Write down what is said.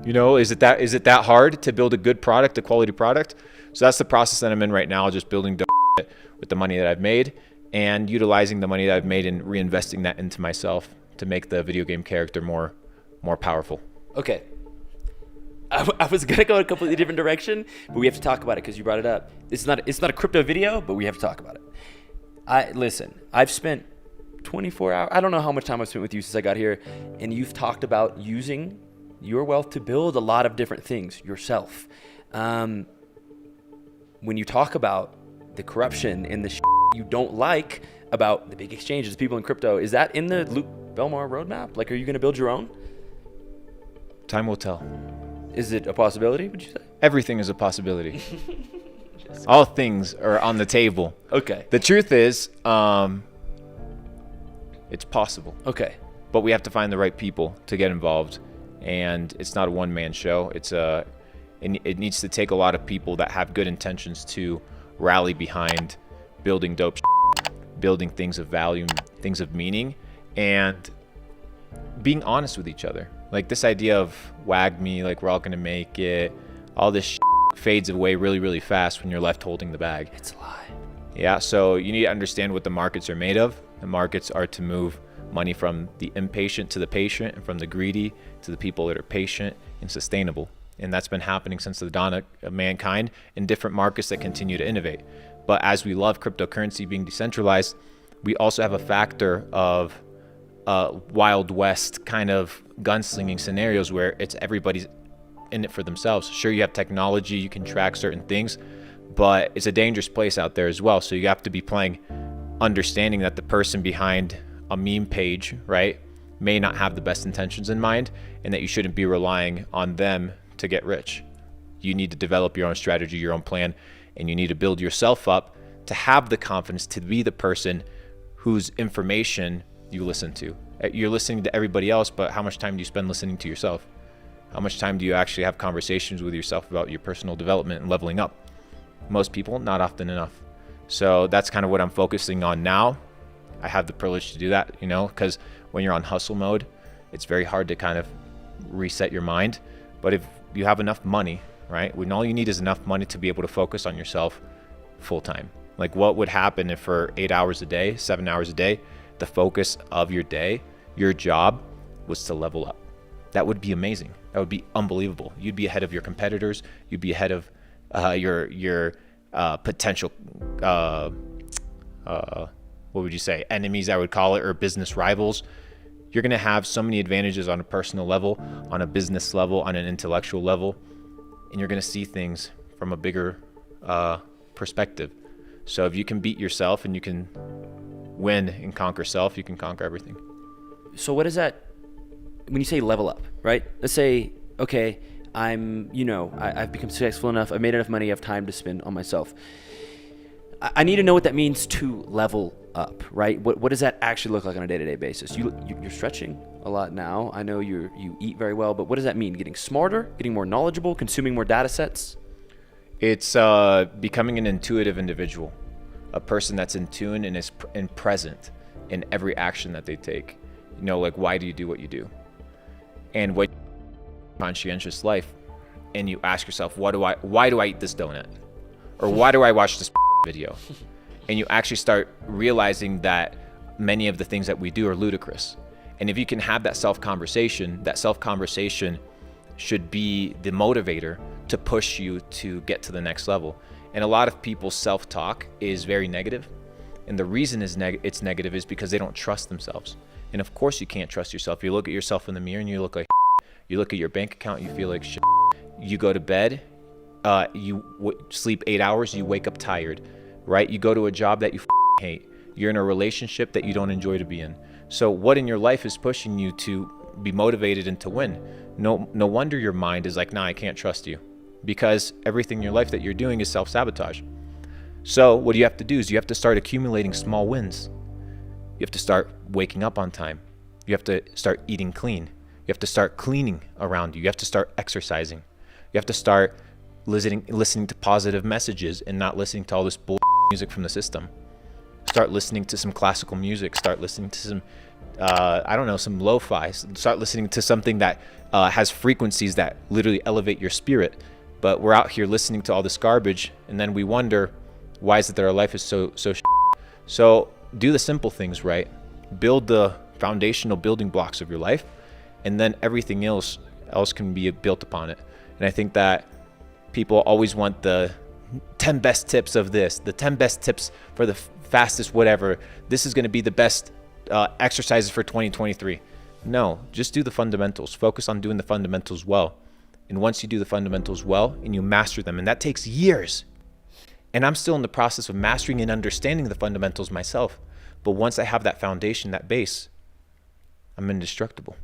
Is it that hard to build a good product, a quality product? So that's the process that I'm in right now, just building dope with the money that I've made and utilizing the money that I've made and reinvesting that into myself to make the video game character more powerful. Okay. I was going to go a completely different direction, but we have to talk about it because you brought it up. It's not a crypto video, but we have to talk about it. Listen, I've spent 24 hours. I don't know how much time I've spent with you since I got here, and you've talked about using your wealth to build a lot of different things yourself. When you talk about the corruption and the you don't like about the big exchanges, people in crypto, is that in the Belmar roadmap? Like, are you going to build your own? Time will tell. Is it a possibility, would you say? Everything is a possibility. All things are on the table. Okay. The truth is, it's possible. Okay. But we have to find the right people to get involved. And it's not a one-man show. It needs to take a lot of people that have good intentions to rally behind building dope, building things of value, things of meaning, and being honest with each other. Like this idea of wag me, like we're all gonna make it, all this fades away really, really fast when you're left holding the bag. It's a lie. Yeah, so you need to understand what the markets are made of. The markets are to move money from the impatient to the patient, and from the greedy to the people that are patient and sustainable. And that's been happening since the dawn of mankind in different markets that continue to innovate. But as we love cryptocurrency being decentralized, we also have a factor of Wild West kind of gunslinging scenarios where it's everybody's in it for themselves. Sure, you have technology, you can track certain things, but it's a dangerous place out there as well. So you have to be playing, understanding that the person behind a meme page, right, may not have the best intentions in mind, and that you shouldn't be relying on them to get rich. You need to develop your own strategy, your own plan, and you need to build yourself up to have the confidence to be the person whose information you listen to. You're listening to everybody else, but how much time do you spend listening to yourself? How much time do you actually have conversations with yourself about your personal development and leveling up? Most people, not often enough. So that's kind of what I'm focusing on now. I have the privilege to do that, because when you're on hustle mode, it's very hard to kind of reset your mind. But if you have enough money, right, when all you need is enough money to be able to focus on yourself full time. Like what would happen if for 8 hours a day, 7 hours a day, the focus of your day, your job was to level up? That would be amazing. That would be unbelievable. You'd be ahead of your competitors. You'd be ahead of your potential, what would you say, enemies, I would call it, or business rivals. You're going to have so many advantages on a personal level, on a business level, on an intellectual level, and you're going to see things from a bigger perspective. So if you can beat yourself and you can win and conquer self, you can conquer everything. So what is that, when you say level up, right? Let's say, okay, I've become successful enough, I've made enough money, I have time to spend on myself. I need to know what that means to level up, right? What does that actually look like on a day-to-day basis? You're stretching a lot now. I know you eat very well, but what does that mean? Getting smarter, getting more knowledgeable, consuming more data sets? It's becoming an intuitive individual, a person that's in tune and is present in every action that they take. Like, why do you do what you do? And what conscientious life, and you ask yourself, why do I eat this donut? Or why do I watch this video? And you actually start realizing that many of the things that we do are ludicrous. And if you can have that self-conversation should be the motivator to push you to get to the next level. And a lot of people's self-talk is very negative. And the reason it's negative is because they don't trust themselves. And of course you can't trust yourself. You look at yourself in the mirror and you look like you look at your bank account, you feel like shit. You go to bed, you sleep 8 hours, you wake up tired, right? You go to a job that you hate. You're in a relationship that you don't enjoy to be in. So what in your life is pushing you to be motivated and to win? No wonder your mind is like, nah, I can't trust you, because everything in your life that you're doing is self-sabotage. So what you have to do is you have to start accumulating small wins. You have to start waking up on time. You have to start eating clean. You have to start cleaning around you. You have to start exercising. You have to start listening to positive messages and not listening to all this bull music from the system. start listening to some classical music, start listening to some, I don't know, some lo-fi, start listening to something that has frequencies that literally elevate your spirit. But we're out here listening to all this garbage, and then we wonder, why is it that our life is so So do the simple things right. Build the foundational building blocks of your life, and then everything else can be built upon it. And I think that people always want the 10 best tips of this, the 10 best tips for the fastest whatever. This is going to be the best exercises for 2023. No, just do the fundamentals. Focus on doing the fundamentals well. And once you do the fundamentals well and you master them, and that takes years. And I'm still in the process of mastering and understanding the fundamentals myself. But once I have that foundation, that base, I'm indestructible.